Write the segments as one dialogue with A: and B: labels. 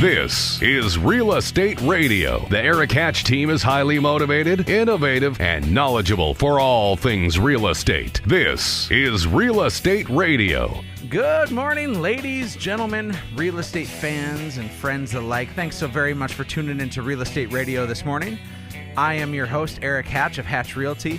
A: This is Real Estate Radio. The Erik Hatch team is highly motivated, innovative, and knowledgeable for all things real estate. This is Real Estate Radio.
B: Good morning, ladies, gentlemen, real estate fans, and friends alike. Thanks so very much for tuning into Real Estate Radio this morning. I am your host, Erik Hatch of Hatch Realty.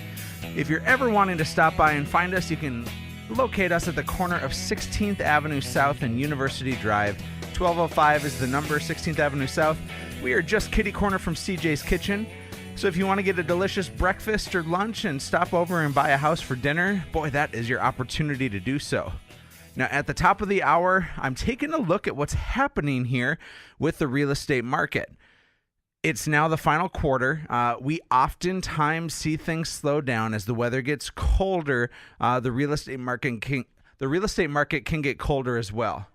B: If you're ever wanting to stop by and find us, you can locate us at the corner of 16th Avenue South and University Drive. 1205 is the number, 16th Avenue South. We are just kitty corner from CJ's Kitchen. So if you want to get a delicious breakfast or lunch and stop over and buy a house for dinner, boy, that is your opportunity to do so. Now, at the top of the hour, I'm taking a look at what's happening here with the real estate market. It's now the final quarter. We oftentimes see things slow down as the weather gets colder. The real estate market can get colder as well.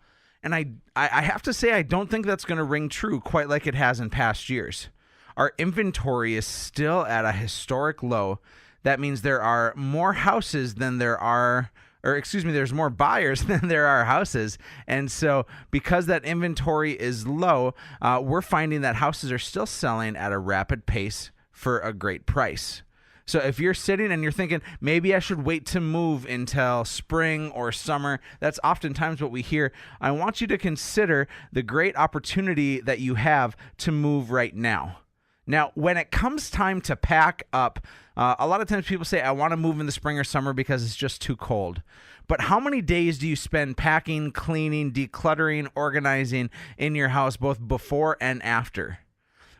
B: And I have to say, I don't think that's going to ring true quite like it has in past years. Our inventory is still at a historic low. That means there are more houses than there's more buyers than there are houses. And so because that inventory is low, we're finding that houses are still selling at a rapid pace for a great price. So if you're sitting and you're thinking, maybe I should wait to move until spring or summer, that's oftentimes what we hear. I want you to consider the great opportunity that you have to move right now. Now, when it comes time to pack up, a lot of times people say, I want to move in the spring or summer because it's just too cold. But how many days do you spend packing, cleaning, decluttering, organizing in your house, both before and after?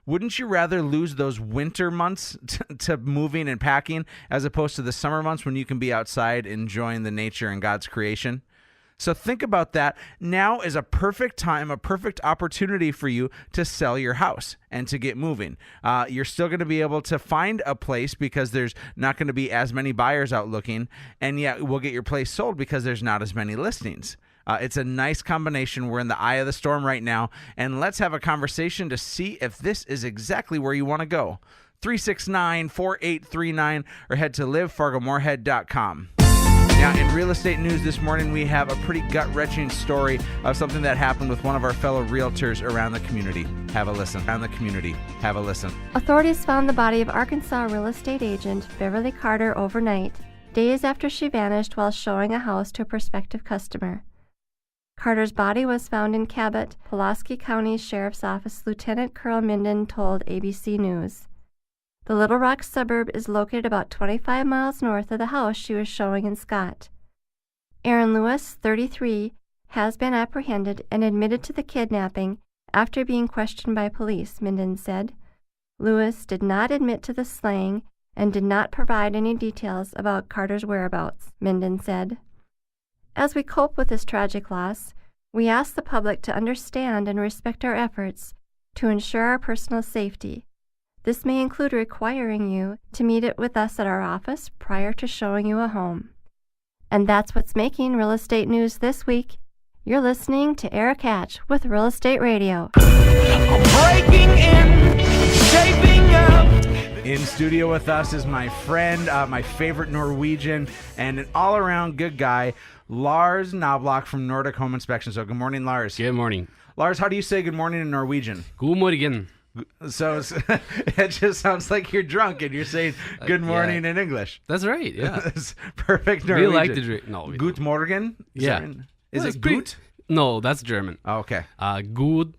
B: Wouldn't you rather lose those winter months to moving and packing as opposed to the summer months when you can be outside enjoying the nature and God's creation? So think about that. Now is a perfect time, a perfect opportunity for you to sell your house and to get moving. You're still going to be able to find a place because there's not going to be as many buyers out looking, and yet we'll get your place sold because there's not as many listings. It's a nice combination. We're in the eye of the storm right now, and let's have a conversation to see if this is exactly where you want to go. 369-4839 or head to livefargomoorhead.com. Now, in real estate news this morning, we have a pretty gut-wrenching story of something that happened with one of our fellow realtors around the community. Have a listen. Have a listen.
C: Authorities found the body of Arkansas real estate agent Beverly Carter overnight, days after she vanished while showing a house to a prospective customer. Carter's body was found in Cabot. Pulaski County Sheriff's Office Lieutenant Colonel Minden told ABC News. The Little Rock suburb is located about 25 miles north of the house she was showing in Scott. Aaron Lewis, 33, has been apprehended and admitted to the kidnapping after being questioned by police, Minden said. Lewis did not admit to the slaying and did not provide any details about Carter's whereabouts, Minden said. As we cope with this tragic loss, we ask the public to understand and respect our efforts to ensure our personal safety. This may include requiring you to meet it with us at our office prior to showing you a home. And that's what's making real estate news this week. You're listening to Erik Hatch with Real Estate Radio.
B: Breaking in, shaping up. In studio with us is my friend, my favorite Norwegian, and an all-around good guy, Lars Novlock from Nordik Home Inspection. So good morning, Lars.
D: Good morning.
B: Lars, how do you say good morning in Norwegian?
D: God morgen.
B: So it just sounds like you're drunk and you're saying good morning in English.
D: That's right, yeah.
B: That's perfect Norwegian.
D: We like to drink. No,
B: Good morgen? Is it gut?
D: No, that's German.
B: Oh, okay.
D: Good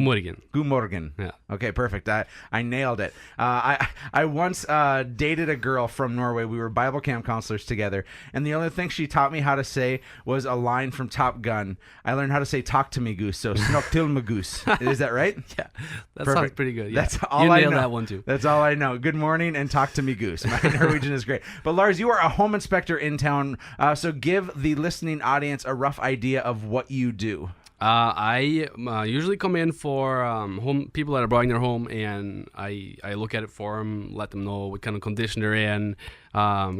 D: morgen.
B: Good morgen.
D: Yeah.
B: Okay, perfect. I nailed it. I once dated a girl from Norway. We were Bible camp counselors together, and the only thing she taught me how to say was a line from Top Gun. I learned how to say "talk to me, goose." So "snok til me, goose." Is that right?
D: Yeah, that
B: perfect.
D: Sounds pretty good. Yeah.
B: That's all
D: you
B: I
D: nailed
B: know.
D: that one too.
B: That's all I know. Good morning and talk to me, goose. My Norwegian is great. But Lars, you are a home inspector in town, so give the listening audience a rough idea of what you do.
D: I usually come in for home people that are buying their home, and I look at it for them, let them know what kind of condition they're in,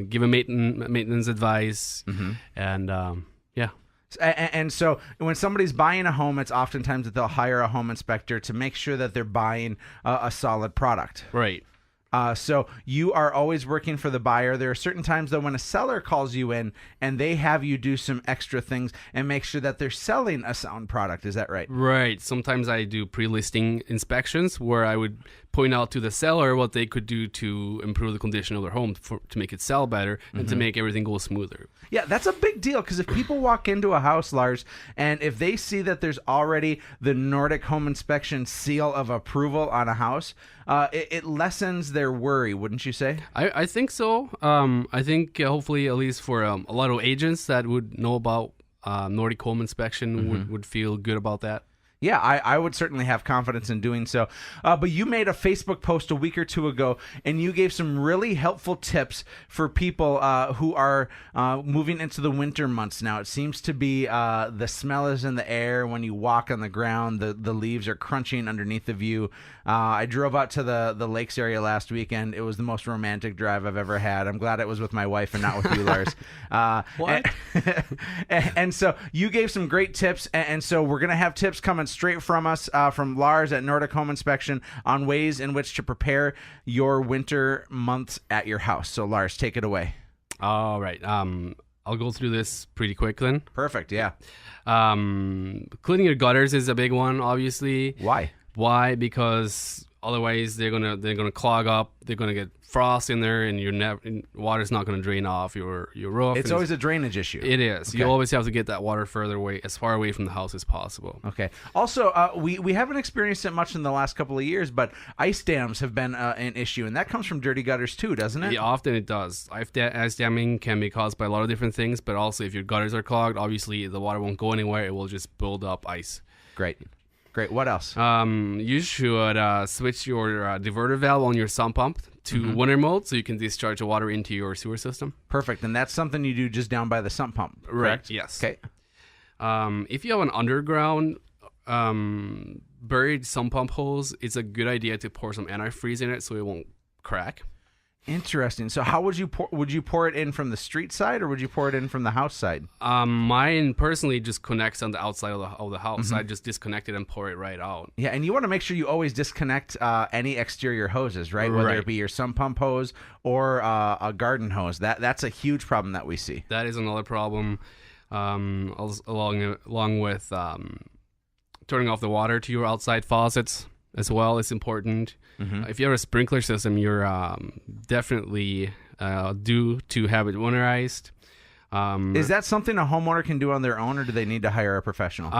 D: give them maintenance advice, and yeah.
B: And so when somebody's buying a home, it's oftentimes that they'll hire a home inspector to make sure that they're buying a solid product.
D: Right.
B: So you are always working for the buyer. There are certain times, though, when a seller calls you in and they have you do some extra things and make sure that they're selling a sound product. Is that right?
D: Right. Sometimes I do pre-listing inspections where I would point out to the seller what they could do to improve the condition of their home to make it sell better and to make everything go smoother.
B: Yeah, that's a big deal, because if people walk into a house, Lars, and if they see that there's already the Nordik home inspection seal of approval on a house, it lessens their worry, wouldn't you say?
D: I think so. I think hopefully, at least for a lot of agents that would know about Nordik home inspection would feel good about that.
B: Yeah, I would certainly have confidence in doing so. But you made a Facebook post a week or two ago, and you gave some really helpful tips for people who are moving into the winter months now. It seems to be the smell is in the air when you walk on the ground. The leaves are crunching underneath the view. I drove out to the lakes area last weekend. It was the most romantic drive I've ever had. I'm glad it was with my wife and not with you, Lars.
D: What?
B: And so you gave some great tips, and so we're going to have tips coming straight from us, from Lars at Nordik Home Inspection, on ways in which to prepare your winter months at your house. So Lars, take it away.
D: All right. I'll go through this pretty quick then.
B: Perfect. Yeah.
D: Cleaning your gutters is a big one, obviously.
B: Why?
D: Because otherwise they're gonna clog up. They're gonna get frost in there, and water's not gonna drain off your roof.
B: It's always a drainage issue.
D: It is.
B: Okay.
D: You always have to get that water further away, as far away from the house as possible.
B: Okay. Also, we haven't experienced it much in the last couple of years, but ice dams have been an issue, and that comes from dirty gutters too, doesn't it?
D: Yeah, often it does. Ice damming can be caused by a lot of different things, but also if your gutters are clogged, obviously the water won't go anywhere. It will just build up ice.
B: Great. What else?
D: You should switch your diverter valve on your sump pump to winter mode so you can discharge the water into your sewer system.
B: Perfect. And that's something you do just down by the sump pump, correct?
D: Right, yes.
B: Okay.
D: If you have an underground buried sump pump hose, it's a good idea to pour some antifreeze in it so it won't crack.
B: Interesting. So how would you pour it in from the street side, or would you pour it in from the house side?
D: Mine personally just connects on the outside of the house. I just disconnect it and pour it right out.
B: Yeah, and you want to make sure you always disconnect any exterior hoses, right? Whether it be your sump pump hose or a garden hose. That's a huge problem that we see.
D: That is another problem, along with turning off the water to your outside faucets as well is important. If you have a sprinkler system, you're definitely due to have it winterized.
B: Is that something a homeowner can do on their own, or do they need to hire a professional?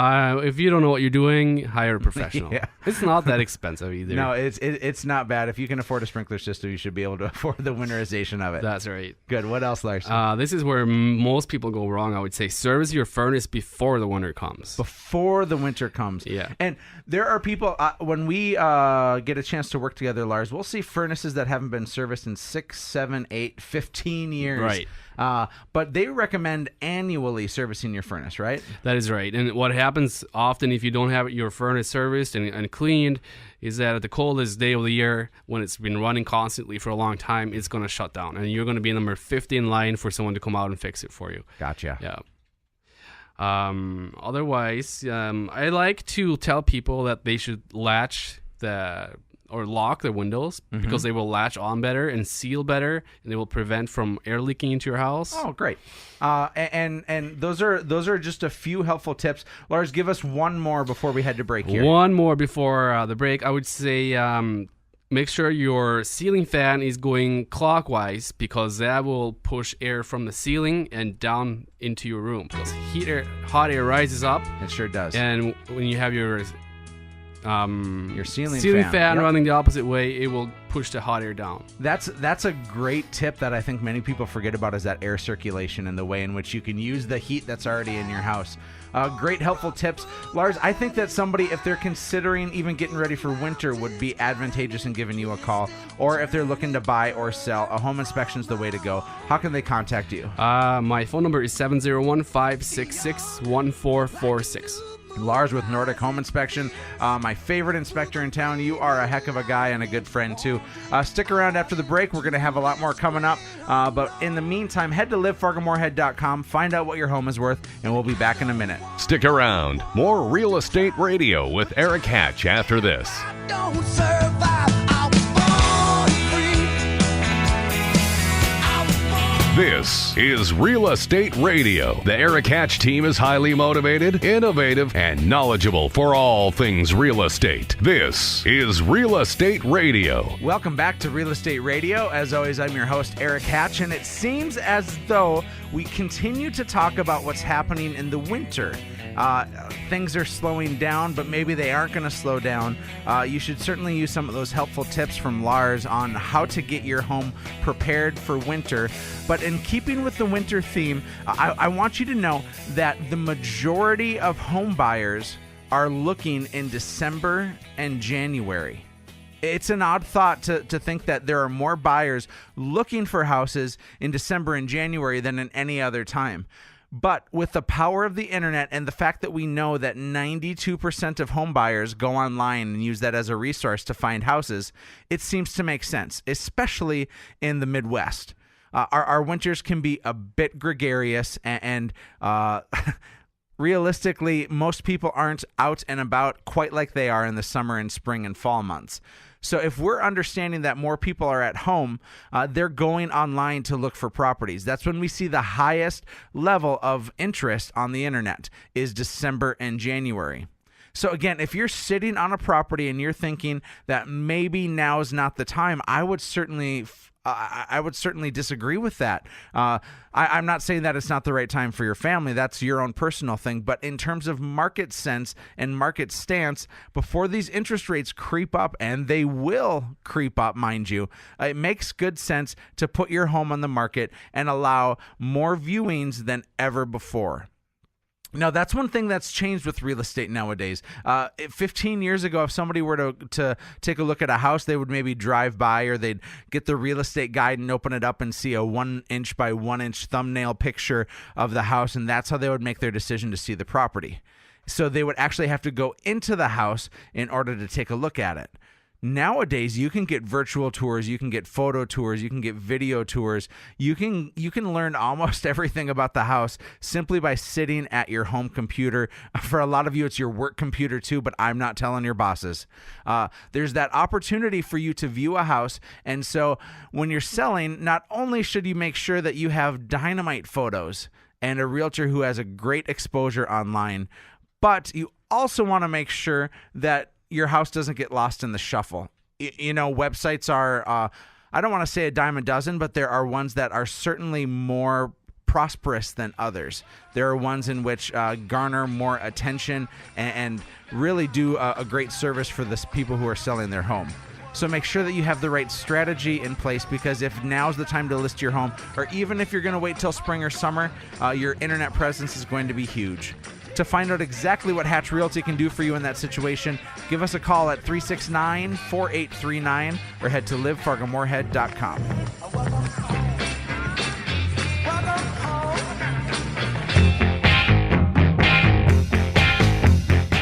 D: If you don't know what you're doing, hire a professional.
B: Yeah.
D: It's not that expensive either.
B: No, it's not bad. If you can afford a sprinkler system, you should be able to afford the winterization of it.
D: That's right.
B: Good. What else, Lars?
D: This is where most people go wrong, I would say. Service your furnace before the winter comes.
B: Before the winter comes.
D: Yeah.
B: And there are people, when we get a chance to work together, Lars, we'll see furnaces that haven't been serviced in 6, 7, 8, 15 years.
D: Right.
B: But they recommend annually servicing your furnace, right?
D: That is right. And what happens often if you don't have your furnace serviced and cleaned is that at the coldest day of the year, when it's been running constantly for a long time, it's going to shut down. And you're going to be number 50 in line for someone to come out and fix it for you.
B: Gotcha.
D: Yeah. Otherwise, I like to tell people that they should lock their windows because they will latch on better and seal better, and they will prevent from air leaking into your house.
B: Oh, great. And those are just a few helpful tips. Lars, give us one more before we head to break here.
D: One more before the break. I would say make sure your ceiling fan is going clockwise, because that will push air from the ceiling and down into your room. Because hot air rises up.
B: It sure does.
D: And when you have your
B: ceiling
D: fan running the opposite way, it will push the hot air down.
B: That's a great tip that I think many people forget about, is that air circulation and the way in which you can use the heat that's already in your house. Great helpful tips. Lars, I think that somebody, if they're considering even getting ready for winter, would be advantageous in giving you a call, or if they're looking to buy or sell, a home inspection is the way to go. How can they contact you?
D: My phone number is 701-566-1446.
B: Lars with Nordik Home Inspection, my favorite inspector in town. You are a heck of a guy and a good friend too. Stick around after the break. We're going to have a lot more coming up. But in the meantime, head to livefargomorehead.com, find out what your home is worth, and we'll be back in a minute.
A: Stick around. More Real Estate Radio with Erik Hatch after this.
E: Don't survive. I was born free.
A: This is Real Estate Radio. The Erik Hatch team is highly motivated, innovative, and knowledgeable for all things real estate. This is Real Estate Radio.
B: Welcome back to Real Estate Radio. As always, I'm your host, Erik Hatch, and it seems as though we continue to talk about what's happening in the winter. Things are slowing down, but maybe they aren't going to slow down. You should certainly use some of those helpful tips from Lars on how to get your home prepared for winter. But in keeping with the winter theme, I want you to know that the majority of home buyers are looking in December and January. It's an odd thought to think that there are more buyers looking for houses in December and January than in any other time. But with the power of the internet and the fact that we know that 92% of home buyers go online and use that as a resource to find houses, it seems to make sense, especially in the Midwest. Our winters can be a bit gregarious and realistically, most people aren't out and about quite like they are in the summer and spring and fall months. So if we're understanding that more people are at home, they're going online to look for properties. That's when we see the highest level of interest on the internet is December and January. So again, if you're sitting on a property and you're thinking that maybe now's not the time, I would certainly disagree with that. I'm not saying that it's not the right time for your family. That's your own personal thing. But in terms of market sense and market stance, before these interest rates creep up, and they will creep up, mind you, it makes good sense to put your home on the market and allow more viewings than ever before. Now, that's one thing that's changed with real estate nowadays. 15 years ago, if somebody were to take a look at a house, they would maybe drive by or they'd get the real estate guide and open it up and see a 1-inch by 1-inch thumbnail picture of the house, and that's how they would make their decision to see the property. So they would actually have to go into the house in order to take a look at it. Nowadays, you can get virtual tours, you can get photo tours, you can get video tours. You can learn almost everything about the house simply by sitting at your home computer. For a lot of you, it's your work computer too, but I'm not telling your bosses. There's that opportunity for you to view a house. And so when you're selling, not only should you make sure that you have dynamite photos and a realtor who has a great exposure online, but you also want to make sure that your house doesn't get lost in the shuffle. Websites are, I don't want to say a dime a dozen, but there are ones that are certainly more prosperous than others. There are ones in which garner more attention and really do a great service for the people who are selling their home. So make sure that you have the right strategy in place, because if now's the time to list your home, or even if you're going to wait till spring or summer, your internet presence is going to be huge. To find out exactly what Hatch Realty can do for you in that situation, give us a call at 369-4839 or head to livefargomoorhead.com.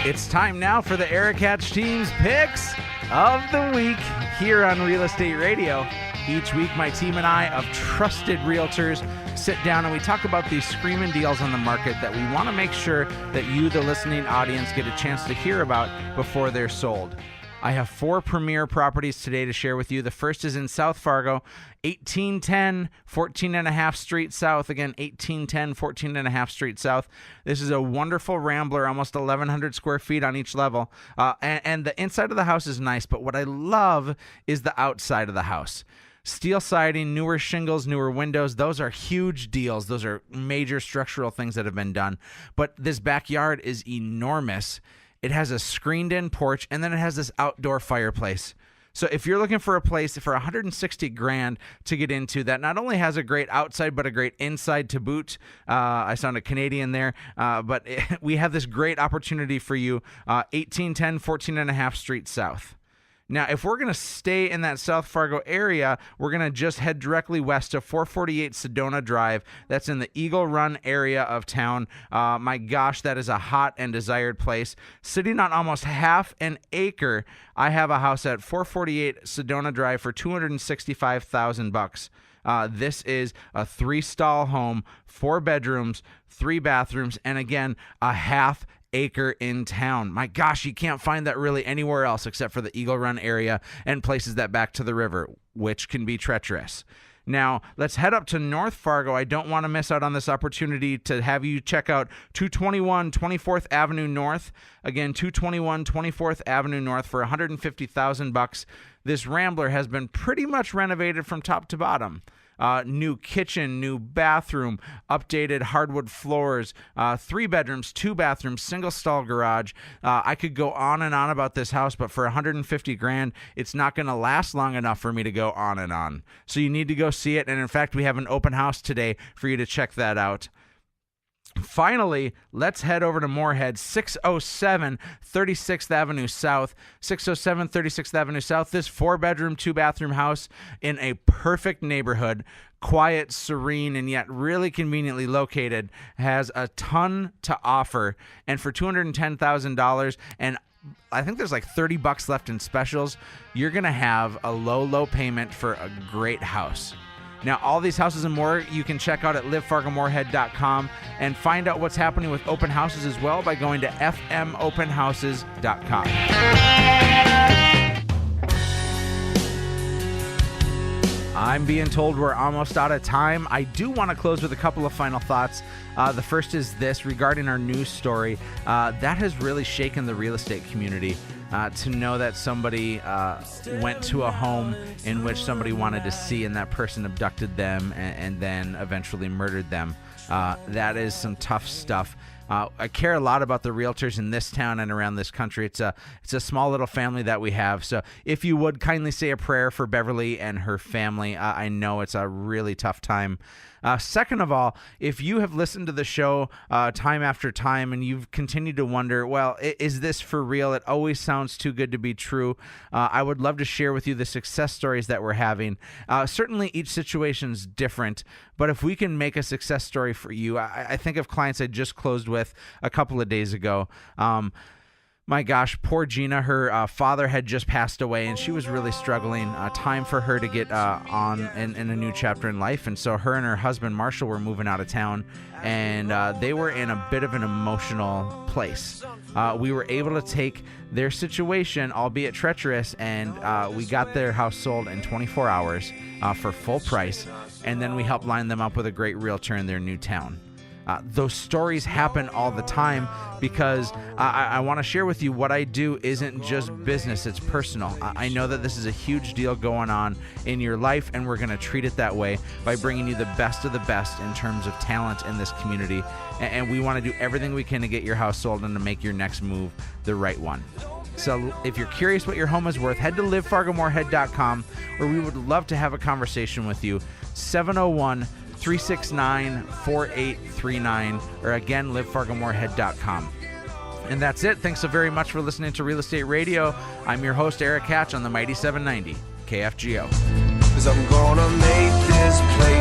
B: It's time now for the Erik Hatch team's picks of the week here on Real Estate Radio. Each week, my team and I of trusted realtors sit down and we talk about these screaming deals on the market that we want to make sure that you, the listening audience, get a chance to hear about before they're sold. I have 4 premier properties today to share with you. The first is in South Fargo, 1810 14.5 Street South. Again, 1810 14.5 Street South. This is a wonderful rambler, almost 1,100 square feet on each level. And the inside of the house is nice, but what I love is the outside of the house. Steel siding, newer shingles, newer windows, those are huge deals. Those are major structural things that have been done. But this backyard is enormous. It has a screened-in porch, and then it has this outdoor fireplace. So if you're looking for a place for $160,000 to get into that not only has a great outside, but a great inside to boot, I sounded Canadian there, but we have this great opportunity for you, 1810 14.5 Street South. Now, if we're going to stay in that South Fargo area, we're going to just head directly west to 448 Sedona Drive. That's in the Eagle Run area of town. My gosh, that is a hot and desired place. Sitting on almost half an acre, I have a house at 448 Sedona Drive for $265,000. This is a 3-stall home, 4 bedrooms, 3 bathrooms, and again, a half acre in town. My gosh, you can't find that really anywhere else except for the Eagle Run area and places that back to the river, which can be treacherous. Now, let's head up to North Fargo. I don't want to miss out on this opportunity to have you check out 221 24th Avenue North. Again, 221 24th Avenue North for $150,000. This Rambler has been pretty much renovated from top to bottom. New kitchen, new bathroom, updated hardwood floors, 3 bedrooms, 2 bathrooms, single stall garage. I could go on and on about this house, but for $150,000, it's not going to last long enough for me to go on and on. So you need to go see it. And in fact, we have an open house today for you to check that out. Finally, let's head over to Moorhead, 607 36th Avenue South. 607 36th Avenue South. This 4-bedroom, 2-bathroom house in a perfect neighborhood, quiet, serene, and yet really conveniently located, has a ton to offer. And for $210,000, and I think there's like $30 left in specials, you're going to have a low payment for a great house. Now, all these houses and more you can check out at livefargomoorhead.com and find out what's happening with open houses as well by going to fmopenhouses.com. I'm being told we're almost out of time. I do want to close with a couple of final thoughts. The first is this regarding our news story. That has really shaken the real estate community. To know that somebody went to a home in which somebody wanted to see and that person abducted them and then eventually murdered them. That is some tough stuff. I care a lot about the realtors in this town and around this country. It's a small little family that we have. So if you would kindly say a prayer for Beverly and her family. I know it's a really tough time. Second of all, if you have listened to the show time after time and you've continued to wonder, well, is this for real? It always sounds too good to be true. I would love to share with you the success stories that we're having. Certainly each situation's different, but if we can make a success story for you, I think of clients I just closed with a couple of days ago. My gosh, poor Gina, her father had just passed away, and she was really struggling. Time for her to get on in a new chapter in life. And so her and her husband, Marshall, were moving out of town, and they were in a bit of an emotional place. We were able to take their situation, albeit treacherous, and we got their house sold in 24 hours for full price, and then we helped line them up with a great realtor in their new town. Those stories happen all the time because I want to share with you what I do isn't just business, it's personal. I know that this is a huge deal going on in your life, and we're going to treat it that way by bringing you the best of the best in terms of talent in this community. And we want to do everything we can to get your house sold and to make your next move the right one. So if you're curious what your home is worth, head to livefargomoorhead.com, where we would love to have a conversation with you. 701-369-4839, or again, livefargomoorhead.com. And that's it. Thanks so very much for listening to Real Estate Radio. I'm your host, Erik Hatch, on the Mighty 790 KFGO.
E: 'Cause I'm gonna make this place